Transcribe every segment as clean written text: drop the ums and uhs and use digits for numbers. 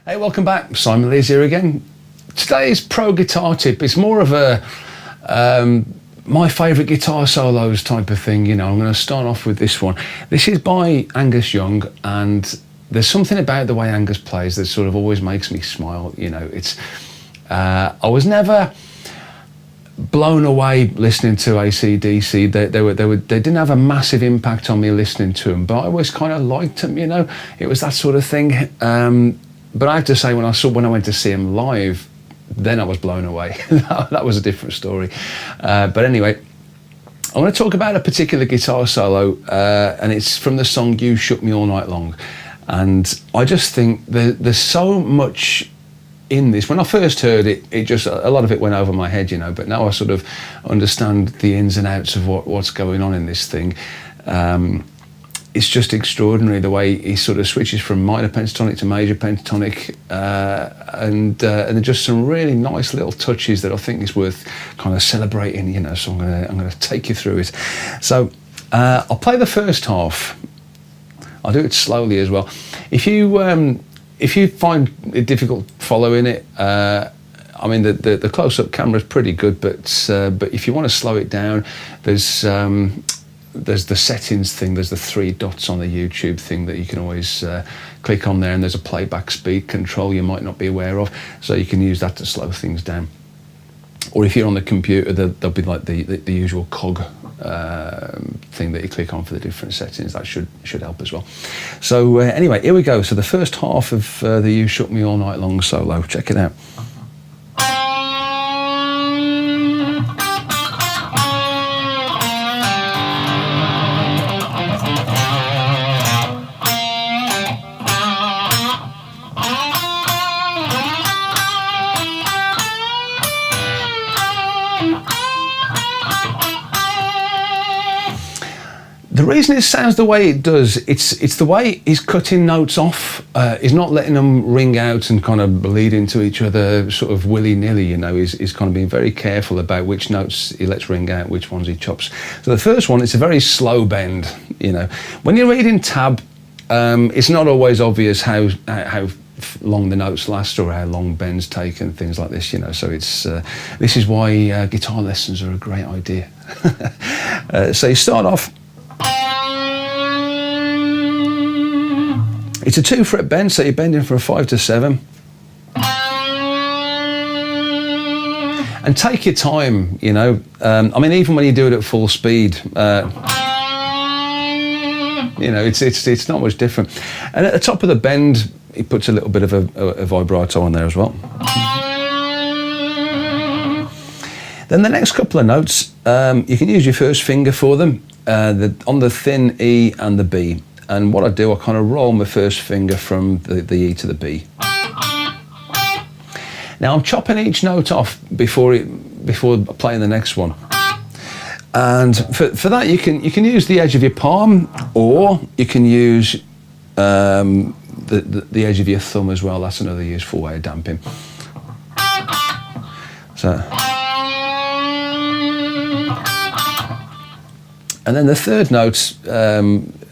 Hey, welcome back. Simon Lees here again. Today's pro guitar tip is more of a my favourite guitar solos type of thing. You know, I'm going to start off with this one. This is by Angus Young, and there's something about the way Angus plays that sort of always makes me smile. You know, it's I was never blown away listening to AC/DC. They didn't have a massive impact on me listening to them, but I always kind of liked them. You know, it was that sort of thing. But I have to say, when I went to see him live, then I was blown away. That was a different story. But anyway, I want to talk about a particular guitar solo, and it's from the song "You Shook Me All Night Long." And I just think there's so much in this. When I first heard it, a lot of it went over my head, you know. But now I sort of understand the ins and outs of what's going on in this thing. It's just extraordinary the way he sort of switches from minor pentatonic to major pentatonic, and just some really nice little touches that I think is worth kind of celebrating, you know. So I'm gonna take you through it. So I'll play the first half. I'll do it slowly as well. If you find it difficult following it, I mean the close-up camera is pretty good, but if you want to slow it down, there's the settings thing, there's the 3 dots on the YouTube thing that you can always click on there, and there's a playback speed control you might not be aware of, so you can use that to slow things down. Or if you're on the computer, there'll be like the usual cog thing that you click on for the different settings. That should help as well. So anyway, here we go. So the first half of the You Shook Me All Night Long solo, check it out. The reason it sounds the way it does, it's the way he's cutting notes off. He's not letting them ring out and kind of bleed into each other sort of willy-nilly, you know. He's kind of being very careful about which notes he lets ring out, which ones he chops. So the first one, it's a very slow bend, you know. When you're reading tab, it's not always obvious how long the notes last or how long bends take and things like this, you know. So this is why guitar lessons are a great idea. So you start off. It's a 2-fret bend, so you're bending from a 5 to 7. And take your time, you know. I mean, even when you do it at full speed, you know, it's not much different. And at the top of the bend, he puts a little bit of a vibrato on there as well. Then the next couple of notes, you can use your first finger for them, on the thin E and the B. And what I do, I kind of roll my first finger from the E to the B. Now I'm chopping each note off before playing the next one. And for that, you can use the edge of your palm, or you can use the edge of your thumb as well. That's another useful way of damping. So. And then the third note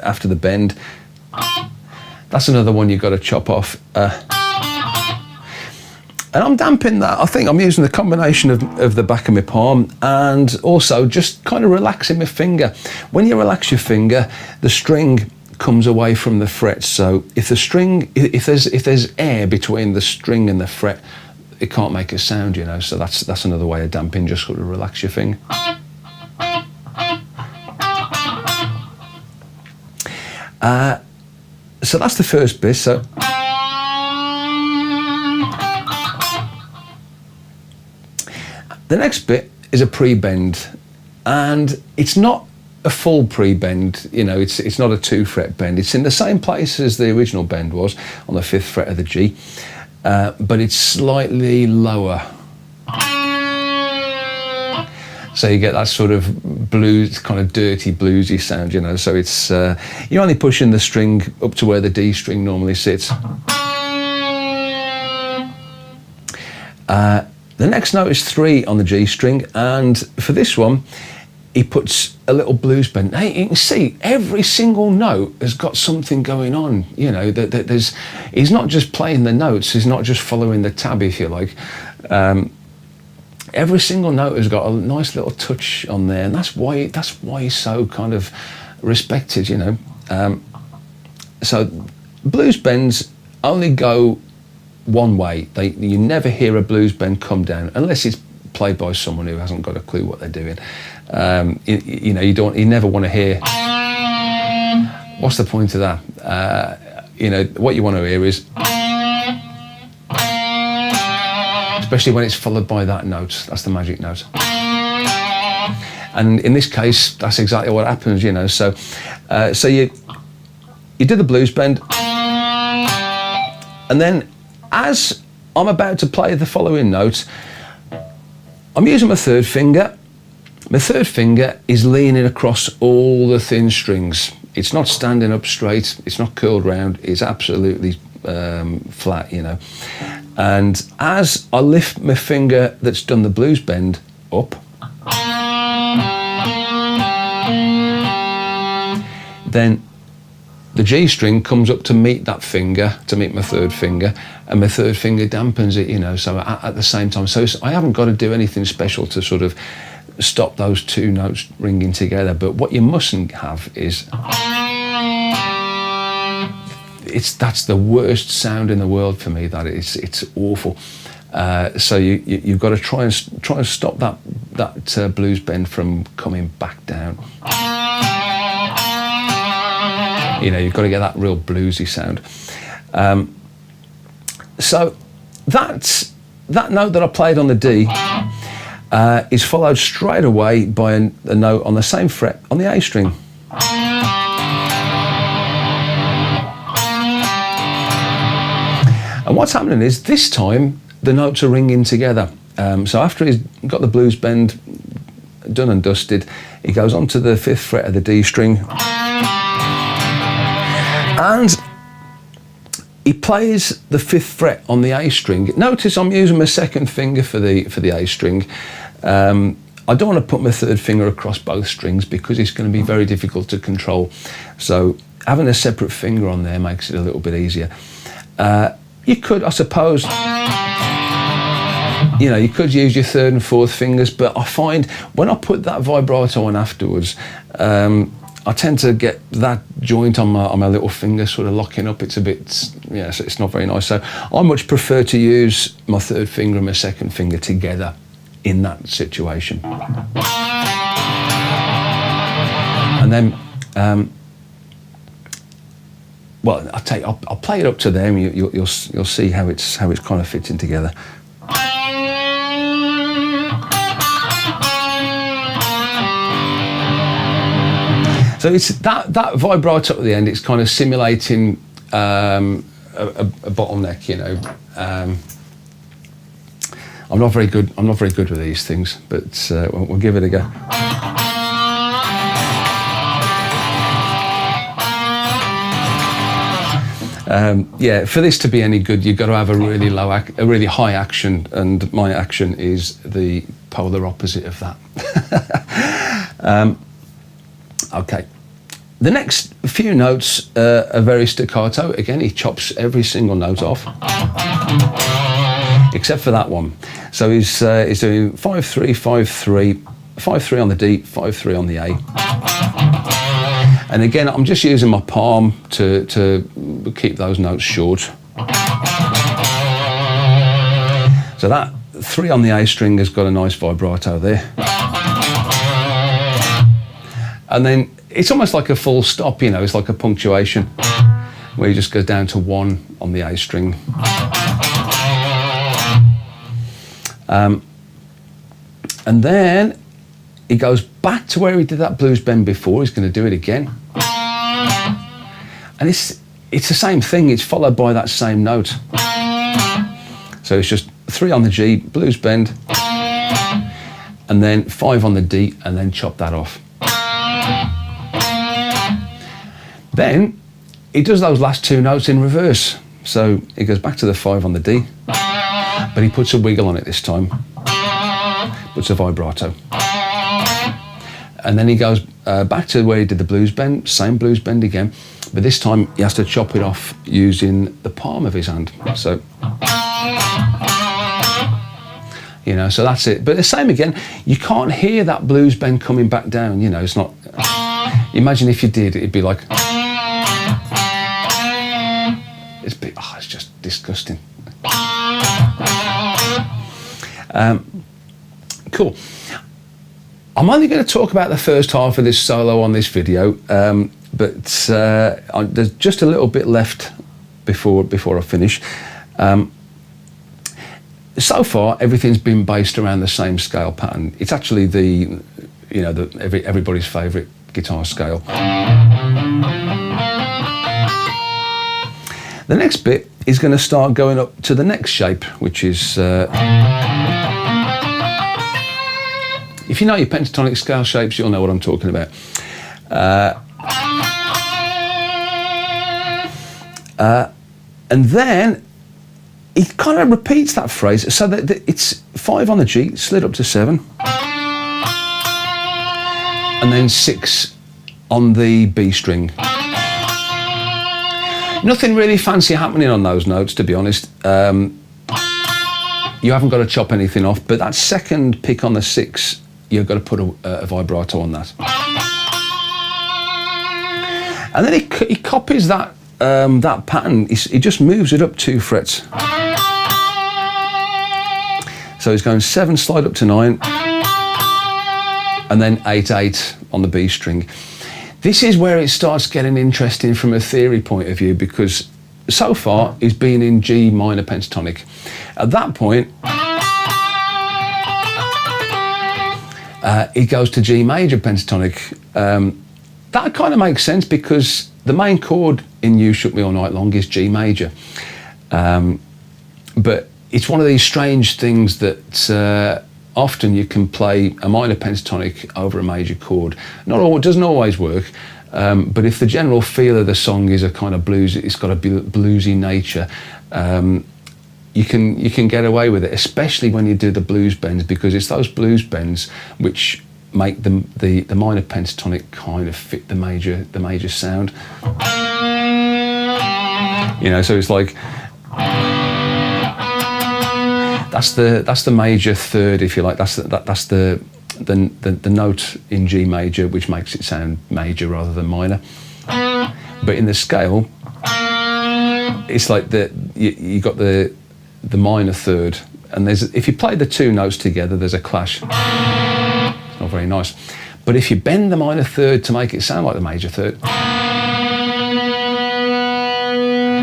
after the bend, that's another one you've got to chop off. And I'm damping that. I think I'm using the combination of the back of my palm and also just kind of relaxing my finger. When you relax your finger, the string comes away from the fret. So if there's air between the string and the fret, it can't make a sound, you know. So that's another way of damping. Just sort of relax your finger. So that's the first bit. So the next bit is a pre-bend, and it's not a full pre-bend, you know. It's not a 2-fret bend. It's in the same place as the original bend was, on the 5th fret of the G, but it's slightly lower. So you get that sort of blues, kind of dirty bluesy sound, you know. So it's you're only pushing the string up to where the D string normally sits. The next note is 3 on the G string, and for this one, he puts a little blues bend. Hey, you can see every single note has got something going on. You know, he's not just playing the notes. He's not just following the tab, if you like. Every single note has got a nice little touch on there, and that's why he's so kind of respected. You know, so blues bends only go one way. You never hear a blues bend come down unless it's played by someone who hasn't got a clue what they're doing. You know, you never want to hear. What's the point of that? You know, what you want to hear is, especially when it's followed by that note. That's the magic note. And in this case, that's exactly what happens. You know, so you do the blues bend, and then as I'm about to play the following note, I'm using my third finger. My third finger is leaning across all the thin strings. It's not standing up straight. It's not curled round. It's absolutely flat, you know. And as I lift my finger that's done the blues bend up, then the G string comes up to meet that finger, to meet my third finger, and my third finger dampens it, you know, so at the same time. So I haven't got to do anything special to sort of stop those two notes ringing together. But what you mustn't have is, that's the worst sound in the world for me. That it's awful. So you've got to try and stop that blues bend from coming back down. You know, you've got to get that real bluesy sound. So that note that I played on the D is followed straight away by a note on the same fret on the A string. And what's happening is this time the notes are ringing together. So after he's got the blues bend done and dusted, he goes on to the 5th fret of the D string. And he plays the 5th fret on the A string. Notice I'm using my second finger for the A string. I don't want to put my third finger across both strings because it's going to be very difficult to control. So having a separate finger on there makes it a little bit easier. You could, I suppose, you know, you could use your 3rd and 4th fingers, but I find when I put that vibrato on afterwards, I tend to get that joint on my little finger sort of locking up. It's a bit, yeah, so it's not very nice. So I much prefer to use my 3rd finger and my 2nd finger together in that situation. And then, well, I'll play it up to them. You'll see how it's kind of fitting together. So it's that vibrato at the end. It's kind of simulating a bottleneck, you know. I'm not very good with these things, but we'll give it a go. Yeah, for this to be any good, you've got to have a really a really high action, and my action is the polar opposite of that. Okay. The next few notes are very staccato. Again, he chops every single note off, except for that one. So he's doing 5-3, 5-3, 5-3 on the D, 5-3 on the A. And again, I'm just using my palm to keep those notes short. So that 3 on the A string has got a nice vibrato there. And then it's almost like a full stop, you know, it's like a punctuation where you just go down to 1 on the A string. And then he goes back to where he did that blues bend before. He's going to do it again. And it's the same thing, it's followed by that same note. So it's just 3 on the G, blues bend, and then 5 on the D, and then chop that off. Then he does those last 2 notes in reverse. So he goes back to the 5 on the D, but he puts a wiggle on it this time, puts a vibrato. And then he goes back to where he did the blues bend, same blues bend again, but this time he has to chop it off using the palm of his hand. So, you know, so that's it. But the same again, you can't hear that blues bend coming back down, you know, it's not, imagine if you did, it'd be like, it's just disgusting. Cool. I'm only going to talk about the first half of this solo on this video, but there's just a little bit left before I finish. So far, everything's been based around the same scale pattern. It's actually everybody's favourite guitar scale. The next bit is going to start going up to the next shape, which is. If you know your pentatonic scale shapes, you'll know what I'm talking about. And then he kind of repeats that phrase so that it's 5 on the G, slid up to 7, and then 6 on the B string. Nothing really fancy happening on those notes, to be honest. You haven't got to chop anything off, but that second pick on the 6, you've got to put a vibrato on that. And then he copies that pattern. He just moves it up 2 frets. So he's going 7, slide up to 9, and then 8, 8 on the B string. This is where it starts getting interesting from a theory point of view, because so far he's been in G minor pentatonic. At that point, he goes to G major pentatonic. That kind of makes sense because the main chord in You Shook Me All Night Long is G major. But it's one of these strange things that often you can play a minor pentatonic over a major chord. It doesn't always work, but if the general feel of the song is a kind of blues, it's got a bluesy nature, you can get away with it, especially when you do the blues bends, because it's those blues bends which make the minor pentatonic kind of fit the major sound. You know, so it's like that's the major third, if you like. That's the note in G major which makes it sound major rather than minor. But in the scale, it's like you got the minor third, and if you play the 2 notes together, there's a clash. It's not very nice. But if you bend the minor third to make it sound like the major third,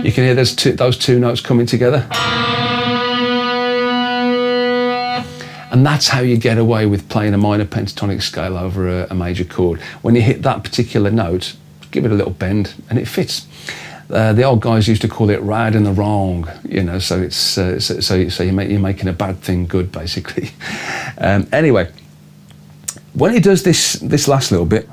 you can hear those two notes coming together. And that's how you get away with playing a minor pentatonic scale over a major chord. When you hit that particular note, give it a little bend and it fits. The old guys used to call it right and the wrong, you know, so it's so you're making a bad thing good, basically. Anyway, when he does this last little bit,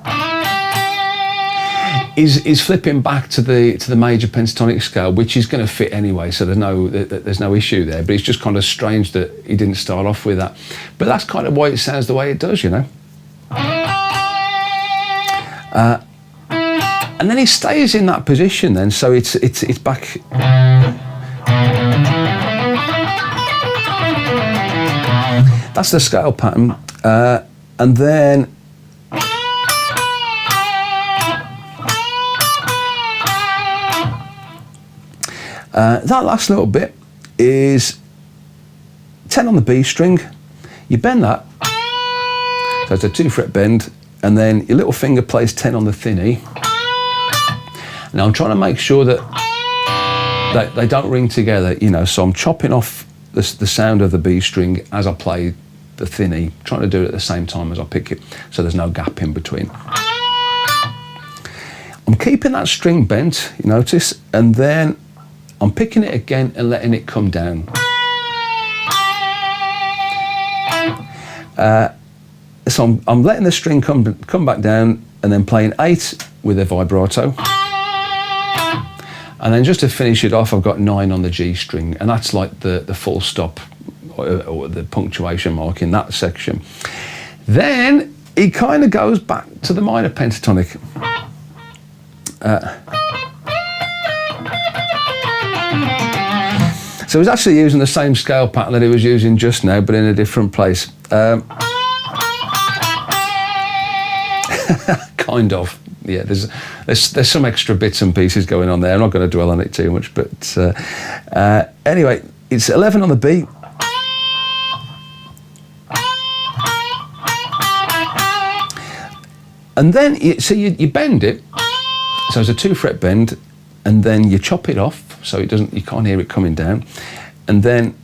is flipping back to the major pentatonic scale, which is going to fit anyway, so there's no issue there. But it's just kind of strange that he didn't start off with that. But that's kind of why it sounds the way it does, you know. And then he stays in that position then, so it's back. That's the scale pattern, and then that last little bit is 10 on the B string. You bend that, so it's a 2 fret bend, and then your little finger plays 10 on the thin E. Now I'm trying to make sure that they don't ring together, you know, so I'm chopping off the sound of the B string as I play the thin E, trying to do it at the same time as I pick it, so there's no gap in between. I'm keeping that string bent, you notice, and then I'm picking it again and letting it come down. So I'm letting the string come back down and then playing 8 with a vibrato. And then just to finish it off, I've got 9 on the G string, and that's like the full stop or the punctuation mark in that section. Then he kind of goes back to the minor pentatonic. So he's actually using the same scale pattern that he was using just now, but in a different place. Kind of. Yeah, there's some extra bits and pieces going on there. I'm not going to dwell on it too much, but anyway, it's 11 on the B. And then you bend it, so it's a 2-fret bend, and then you chop it off so you can't hear it coming down, and then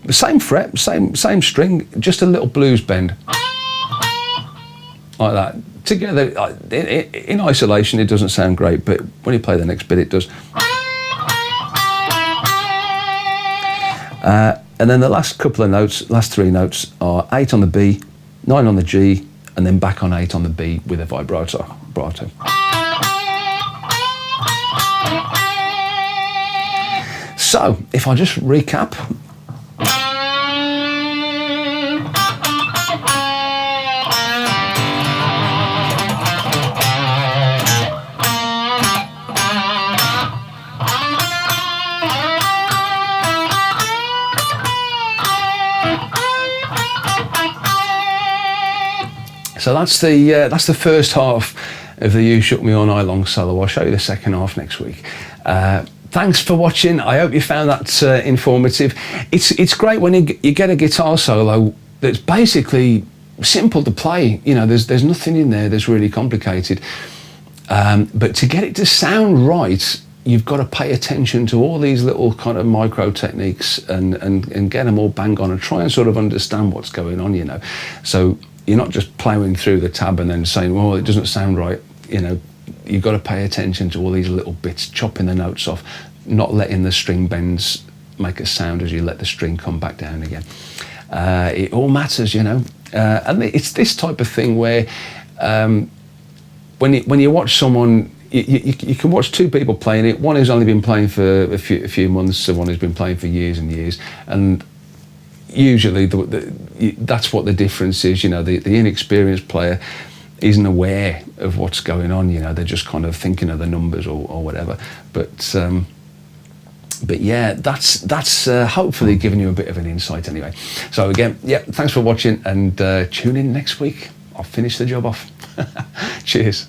same fret, same string, just a little blues bend like that. Together in isolation, it doesn't sound great, but when you play the next bit, it does. And then the last 3 notes are 8 on the B, 9 on the G, and then back on 8 on the B with a vibrato. So, if I just recap. So that's the first half of the You Shook Me All Night Long solo. I'll show you the second half next week. Thanks for watching. I hope you found that informative. It's great when you get a guitar solo that's basically simple to play. You know, there's nothing in there that's really complicated. But to get it to sound right, you've got to pay attention to all these little kind of micro techniques and get them all bang on and try and sort of understand what's going on, you know. So you're not just ploughing through the tab and then saying, well, it doesn't sound right. You know, you've got to pay attention to all these little bits, chopping the notes off, not letting the string bends make a sound as you let the string come back down again. It all matters, you know. And it's this type of thing where when you watch someone, you can watch 2 people playing it. One who's only been playing for a few months, and one who's been playing for years and years. And usually that's what the difference is. You know, the inexperienced player isn't aware of what's going on. You know, they're just kind of thinking of the numbers or whatever. But yeah, that's hopefully giving you a bit of an insight anyway. So again, yeah, thanks for watching, and tune in next week. I'll finish the job off. Cheers.